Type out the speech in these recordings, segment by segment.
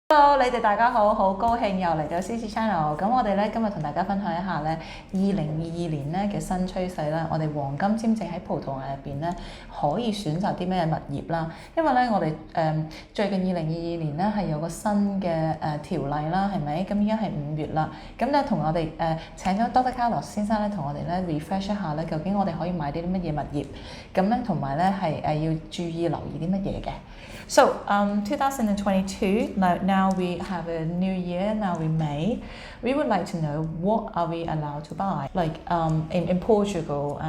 Hello，你哋大家好，好高興又嚟到 CC Channel。咁我哋咧今日同大家分享一下咧2022年咧嘅新趨勢啦。我哋黃金簽證喺葡萄牙入邊咧可以選擇啲咩物業啦？因為咧我哋最近2022年咧係有個新嘅條例啦，係咪？咁依家係5月啦。咁咧同我哋請咗 Dr Carlos 先生咧同我哋咧 refresh 一下咧，究竟我哋可以買啲乜嘢物業？咁咧同埋咧係要注意留意啲乜嘢嘅。So 2022 now we have a new year, now we May. We would like to know what are we allowed to buy, like in Portugal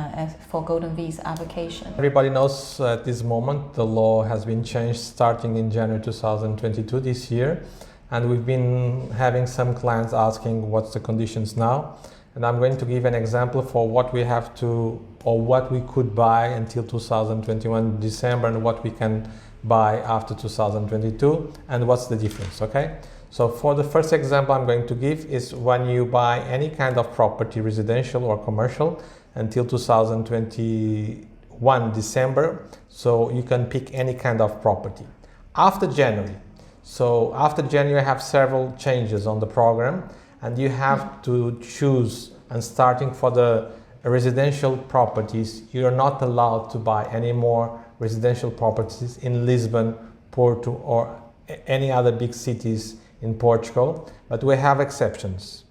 for golden visa application. Everybody knows at this moment the law has been changed starting in January 2022 this year, and we've been having some clients asking what's the conditions now. And I'm going to give an example for what we have to or what we could buy until 2021 December and what we can buy after 2022 and what's the difference, okay? So for the first example I'm going to give is when you buy any kind of property, residential or commercial, until 2021 December, so you can pick any kind of property. After January, so after January I have several changes on the program and you have to choose, and starting for the residential properties, you're not allowed to buy any more residential properties in Lisbon, Porto, or any other big cities in Portugal, but we have exceptions.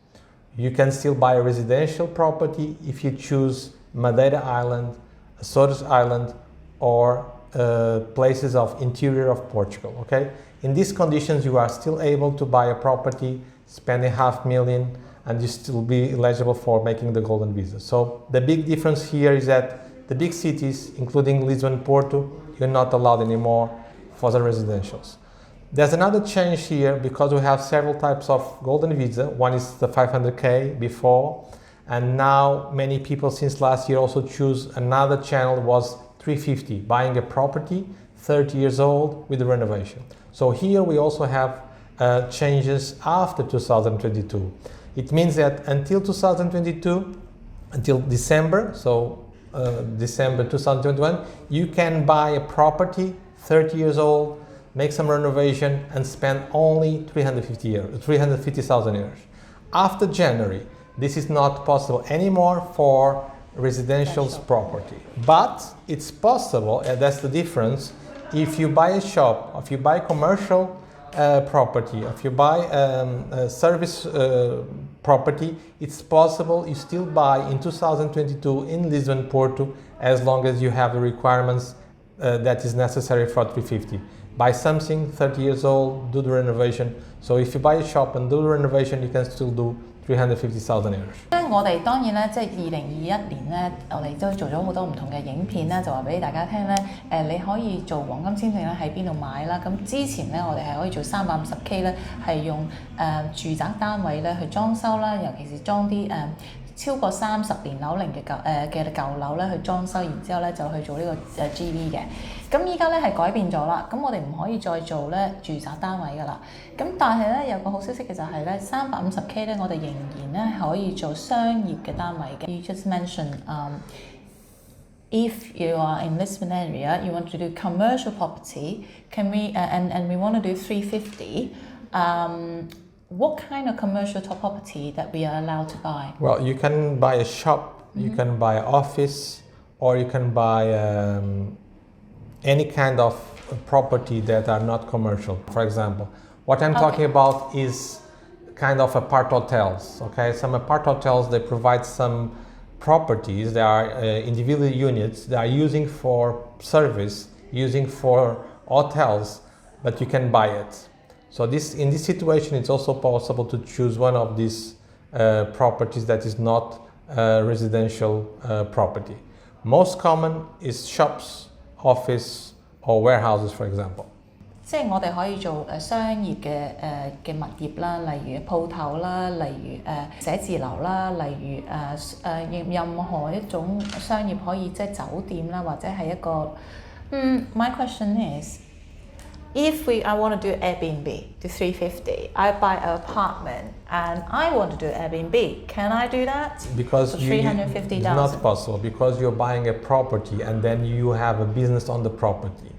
You can still buy a residential property if you choose Madeira Island, Açores Island, or places of interior of Portugal, okay? In these conditions, you are still able to buy a property, spending $500,000, and you still be eligible for making the golden visa. So the big difference here is that the big cities, including Lisbon, Porto, you're not allowed anymore for the residentials. There's another change here because we have several types of golden visa. One is the 500K before, and now many people since last year also choose another channel was 350, buying a property 30 years old with the renovation. So here we also have changes after 2022. It means that until 2022, until December, so December 2021, you can buy a property 30 years old, make some renovation and spend only 350,000 euros. After January, this is not possible anymore for residential property. But it's possible, and that's the difference, if you buy a shop, if you buy commercial property, if you buy a service property, it's possible you still buy in 2022 in Lisbon, Porto, as long as you have the requirements that is necessary for 350. Buy something 30 years old, do the renovation. So if you buy a shop and do the renovation, you can still do 350,000 euros。我哋當然咧，即係2021年咧，我哋都做咗好多唔同嘅影片咧，就話俾大家聽咧，你可以做黃金簽證咧喺邊度買啦。咁之前咧，我哋係可以做350K 咧，係用住宅單位咧去裝修啦，尤其是裝啲超過30年樓齡嘅舊樓咧去裝修，然之後咧就去做呢個GV 嘅。咁依家咧係改變咗啦，咁我哋唔可以再做咧住宅單位噶啦。咁但係咧有個好消息嘅就係咧350K 咧，我哋仍然咧可以做商業嘅單位嘅。You just mentioned if you are in Lisbon area, you want to do commercial property, can we and we want to do 350. What kind of commercial property that we are allowed to buy? Well, you can buy a shop, you can buy an office, or you can buy any kind of property that are not commercial. For example, what I'm talking about is kind of apart hotels, okay? Some apart hotels, they provide some properties, they are individual units, they are using for service, using for hotels, but you can buy it. So in this situation, it's also possible to choose one of these properties that is not residential property. Most common is shops, office, or warehouses, for example. 即係我哋可以做商業嘅物業啦，例如鋪頭啦，例如寫字樓啦，例如任何一種商業可以即係酒店啦，或者係一個My question is, if I want to do Airbnb to 350, I buy an apartment and I want to do Airbnb. Can I do that? Because for 350,000. It's not possible because you're buying a property and then you have a business on the property.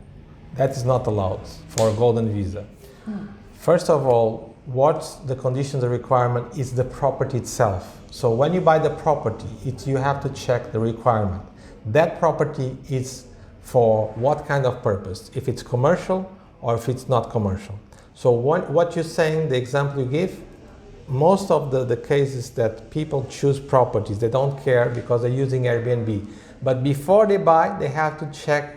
That is not allowed for a golden visa. First of all, what the conditions and requirement is the property itself. So when you buy the property, you have to check the requirement. That property is for what kind of purpose? If it's commercial or if it's not commercial. So what you're saying, the example you give, most of the cases that people choose properties, they don't care because they're using Airbnb. But before they buy, they have to check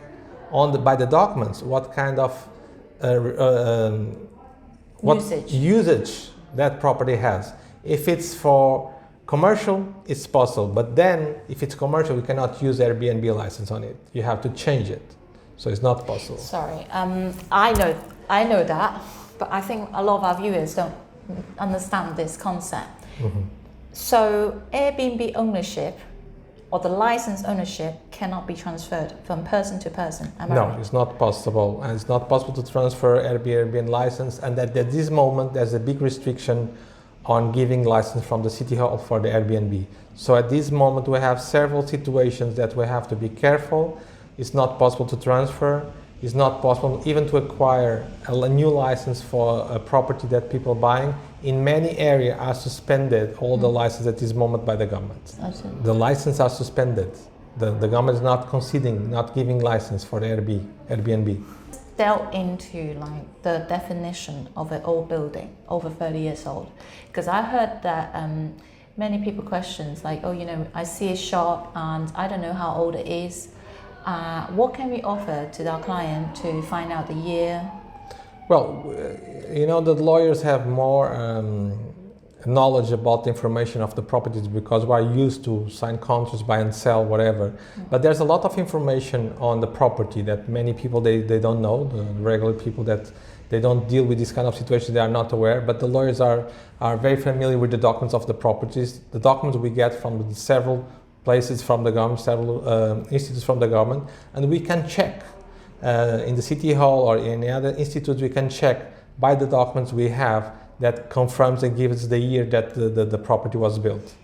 by the documents what kind of usage that property has. If it's for commercial, it's possible. But then, if it's commercial, we cannot use Airbnb license on it. You have to change it. So it's not possible. Sorry, I know that, but I think a lot of our viewers don't understand this concept. Mm-hmm. So Airbnb ownership or the license ownership cannot be transferred from person to person. Am I right? No, it's not possible. And it's not possible to transfer Airbnb license. And at this moment, there's a big restriction on giving license from the City Hall for the Airbnb. So at this moment, we have several situations that we have to be careful. It's not possible to transfer. It's not possible even to acquire a new license for a property that people buying. In many areas are suspended, all the licenses at this moment by the government. The licenses are suspended. The government is not conceding, not giving license for the Airbnb. Delve into like the definition of an old building over 30 years old, because I heard that many people questions like, oh, I see a shop and I don't know how old it is. What can we offer to our client to find out the year? Well, the lawyers have more knowledge about the information of the properties because we're used to sign contracts, buy and sell, whatever. But there's a lot of information on the property that many people, they don't know, the regular people that they don't deal with this kind of situation, they are not aware. But the lawyers are very familiar with the documents of the properties. The documents we get from several places from the government, several institutes from the government, and we can check in the City Hall or in any other institutes, we can check by the documents we have that confirms and gives the year that the property was built.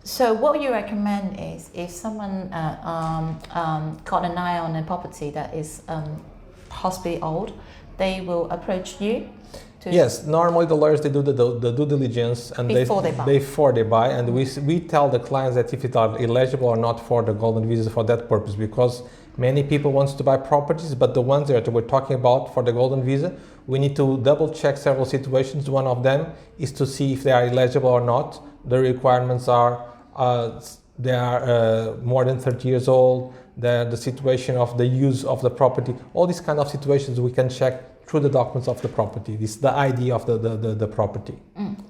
So what you recommend is if someone got an eye on a property that is possibly old, they will approach you? Yes, normally the lawyers, they do the due diligence and before they buy, and we tell the clients that if it are eligible or not for the golden visa for that purpose, because many people wants to buy properties, but the ones that we're talking about for the golden visa, we need to double check several situations. One of them is to see if they are eligible or not. The requirements are they are more than 30 years old, the situation of the use of the property, all these kind of situations we can check through the documents of the property. This is the ID of the property.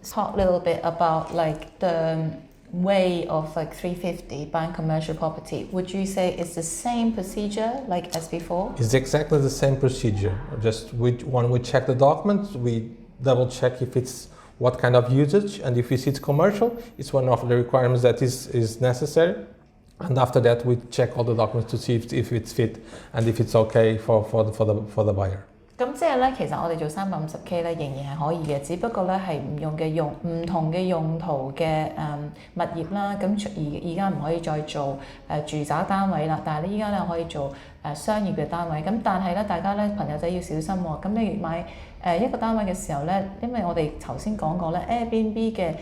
Talk a little bit about like the way of like 350 buying commercial property. Would you say it's the same procedure like as before? It's exactly the same procedure. Just when we check the documents, we double check if it's what kind of usage, and if we see it's commercial, it's one of the requirements that is necessary. And after that, we check all the documents to see if it's fit and if it's okay for the buyer. 咁即係咧，其實我哋做350K 咧，仍然係可以嘅，只不過咧係唔同嘅用途嘅物業啦。咁而家唔可以再做住宅單位啦，但係咧依家咧可以做商業嘅單位。咁但係咧，大家咧朋友仔要小心喎。咁你買一個單位嘅時候咧，因為我哋頭先講過咧 Airbnb 嘅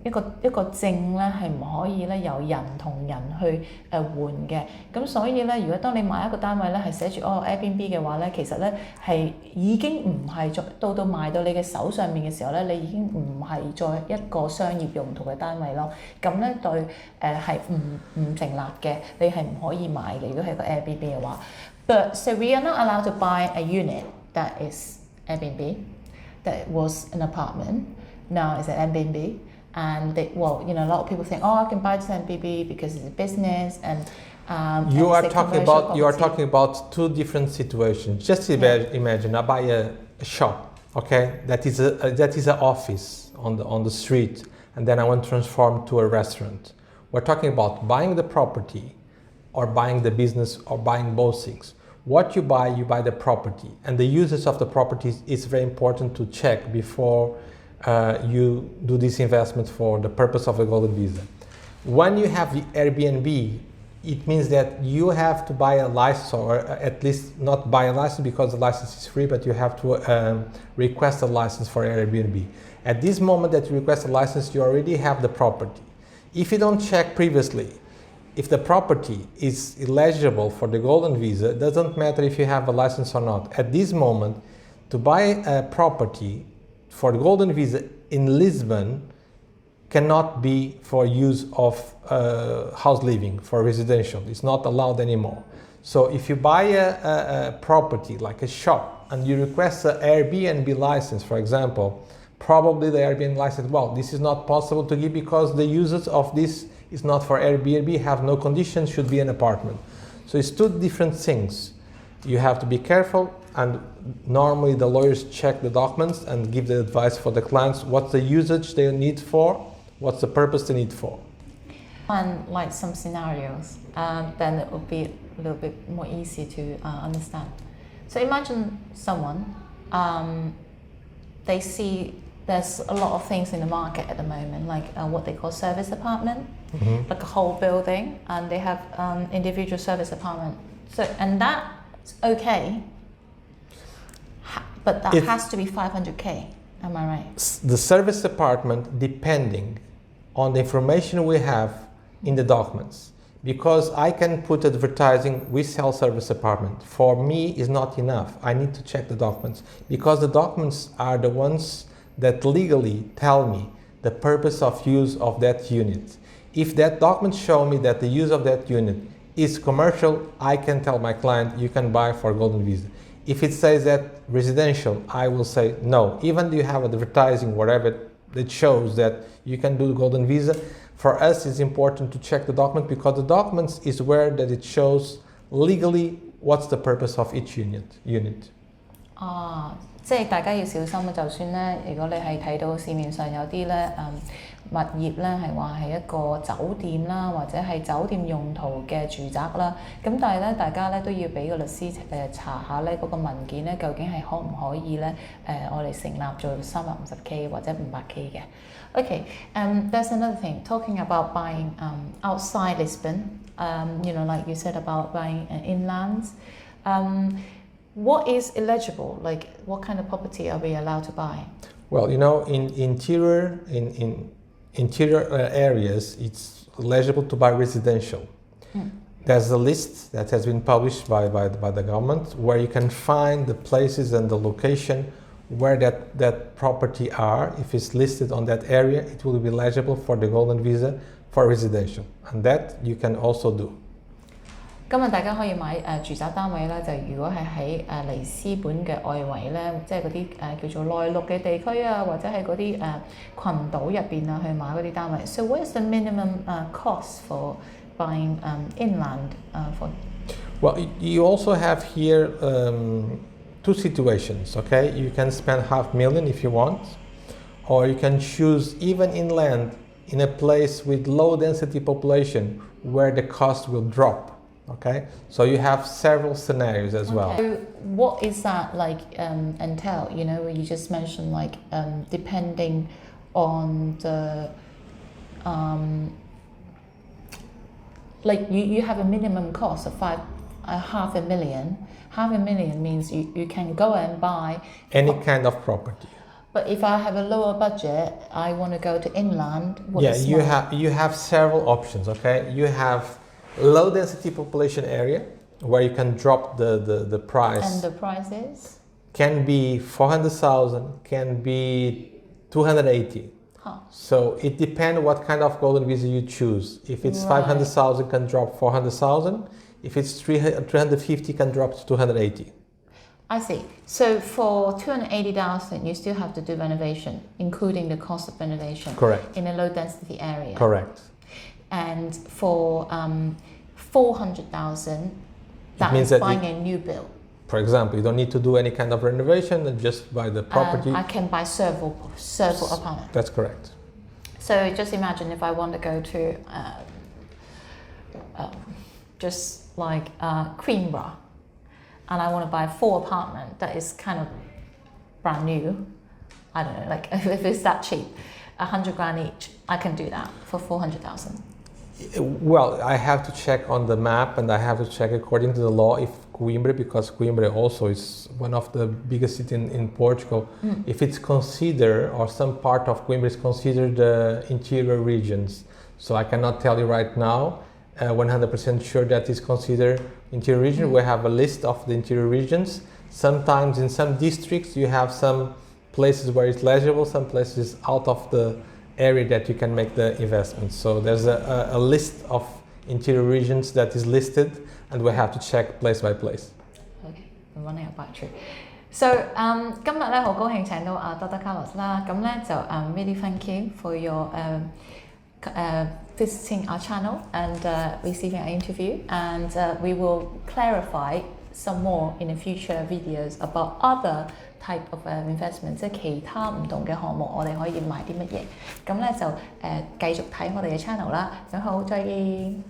一個證咧係唔可以咧由人同人去換嘅。咁所以咧，如果當你買一個單位咧係寫住Airbnb 嘅話咧，其實咧係已經唔係再到賣到你嘅手上面嘅時候咧，你已經唔係再一個商業用途嘅單位咯。咁咧對係唔成立嘅，你係唔可以買嘅。如果係個 Airbnb 嘅話 ，But so we are not allowed to buy a unit that is Airbnb, that was an apartment. Now it's an Airbnb, and a lot of people think, I can buy this Airbnb because it's a business and. You are talking about two different situations. Just imagine I buy a shop, okay? That is an office on the street, and then I want to transform to a restaurant. We're talking about buying the property, or buying the business, or buying both things. What you buy the property, and the uses of the property is very important to check before you do this investment for the purpose of a golden visa. When you have the Airbnb, it means that you have to buy a license, or at least not buy a license because the license is free, but you have to request a license for Airbnb. At this moment that you request a license, you already have the property. If you don't check previously, if the property is eligible for the golden visa, it doesn't matter if you have a license or not. At this moment, to buy a property for the golden visa in Lisbon cannot be for use of house living, for residential. It's not allowed anymore. So if you buy a property like a shop and you request an Airbnb license, for example, probably the Airbnb license, well, this is not possible to give because the usage of this is not for Airbnb, have no conditions, should be an apartment. So it's two different things. You have to be careful, and normally the lawyers check the documents and give the advice for the clients, what's the usage they need for, what's the purpose they need for. And like some scenarios, then it would be a little bit more easy to understand. So imagine someone, they see there's a lot of things in the market at the moment, like what they call service apartment, like a whole building, and they have individual service apartment. So, and that's okay, but that has to be 500K, am I right? The service apartment, depending on the information we have in the documents, because I can put advertising, we sell service apartment. For me, is not enough. I need to check the documents, because the documents are the ones that legally tell me the purpose of use of that unit. If that document show me that the use of that unit is commercial, I can tell my client, you can buy for golden visa. If it says that residential, I will say no. Even though you have advertising, whatever, that shows that you can do the golden visa, for us it's important to check the document, because the documents is where that it shows legally what's the purpose of each unit. 即係大家要小心啊！就算咧，如果你係睇到市面上有啲咧物業咧係話係一個酒店啦，或者係酒店用途嘅住宅啦，咁但係咧大家咧都要俾個律師查下咧嗰個文件咧究竟係可唔可以咧我哋成立做350K 或者500K 嘅。Okay, there's another thing talking about buying outside Lisbon. Like you said about buying inlands. What is eligible? Like, what kind of property are we allowed to buy? Well, in interior areas, it's eligible to buy residential. There's a list that has been published by the government where you can find the places and the location where that property are. If it's listed on that area, it will be eligible for the golden visa for residential, and that you can also do. 今日大家可以買住宅單位咧，就如果係喺里斯本嘅外圍咧，即係嗰啲叫做內陸嘅地區啊，或者係嗰啲群島入邊啊，去買嗰啲單位。So what is the minimum cost for buying inland for? Well, you also have here two situations. Okay, you can spend $500,000 if you want, or you can choose even inland in a place with low density population where the cost will drop. Okay, so you have several scenarios as well. So what is that like entail? You just mentioned like depending on the like you have a minimum cost of $500,000. $500,000 means you can go and buy any kind of property. But if I have a lower budget, I want to go to inland. You have several options. Okay, you have low density population area where you can drop the price. And the price is? Can be 400,000, can be 280. So it depends what kind of golden visa you choose. If it's 500,000, can drop 400,000. If it's 350, can drop to 280. I see. So for 280,000, you still have to do renovation, including the cost of renovation. Correct. In a low density area. Correct. And for 400,000, that means buying a new build. For example, you don't need to do any kind of renovation, and just buy the property. I can buy several apartments. That's correct. So just imagine if I want to go to just like Queenborough, and I want to buy 4 apartments that is kind of brand new. I don't know, like if it's that cheap, $100,000 each, I can do that for 400,000. Well, I have to check on the map and I have to check according to the law if Coimbra, because Coimbra also is one of the biggest cities in Portugal, if it's considered or some part of Coimbra is considered the interior regions. So I cannot tell you right now 100% sure that is considered interior region. We have a list of the interior regions. Sometimes in some districts you have some places where it's legible, some places out of the area that you can make the investment. So there's a list of interior regions that is listed and we have to check place by place. Okay, I'm running a battery. So 今日咧好高興請到Dr Carlos 啦，咁咧就really thank you for your visiting our channel and receiving our interview, and we will clarify some more in the future videos about other type of investment， 即係其他唔同嘅項目，我哋可以買啲乜嘢，咁咧就繼續睇我哋嘅 channel 啦。咁好，再見。